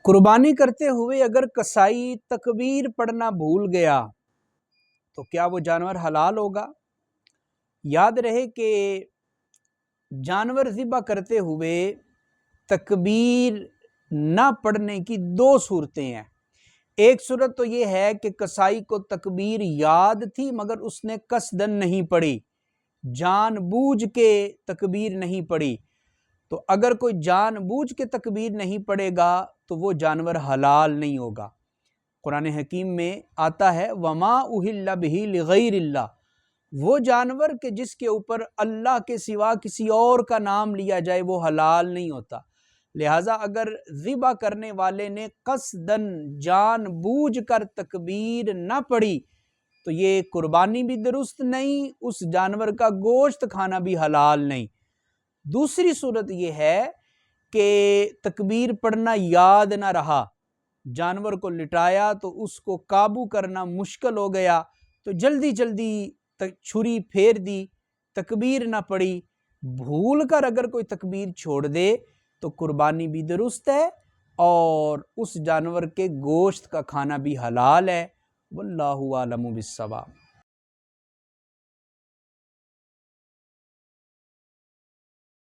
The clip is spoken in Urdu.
قربانی کرتے ہوئے اگر کسائی تکبیر پڑھنا بھول گیا تو کیا وہ جانور حلال ہوگا؟ یاد رہے کہ جانور ذبح کرتے ہوئے تکبیر نہ پڑھنے کی دو صورتیں ہیں۔ ایک صورت تو یہ ہے کہ کسائی کو تکبیر یاد تھی مگر اس نے قصدن نہیں پڑھی، جان بوجھ کے تکبیر نہیں پڑھی، تو اگر کوئی جان بوجھ کے تکبیر نہیں پڑھے گا تو وہ جانور حلال نہیں ہوگا۔ قرآن حکیم میں آتا ہے وَمَا أُهِلَّ بِهِ لِغَيْرِ اللَّهِ، وہ جانور کہ جس کے اوپر اللہ کے سوا کسی اور کا نام لیا جائے وہ حلال نہیں ہوتا۔ لہٰذا اگر ذبح کرنے والے نے قصدن جان بوجھ کر تکبیر نہ پڑھی تو یہ قربانی بھی درست نہیں، اس جانور کا گوشت کھانا بھی حلال نہیں۔ دوسری صورت یہ ہے کہ تکبیر پڑھنا یاد نہ رہا، جانور کو لٹایا تو اس کو قابو کرنا مشکل ہو گیا تو جلدی جلدی چھری پھیر دی، تکبیر نہ پڑھی، بھول کر اگر کوئی تکبیر چھوڑ دے تو قربانی بھی درست ہے اور اس جانور کے گوشت کا کھانا بھی حلال ہے۔ واللہ اعلم بالصواب۔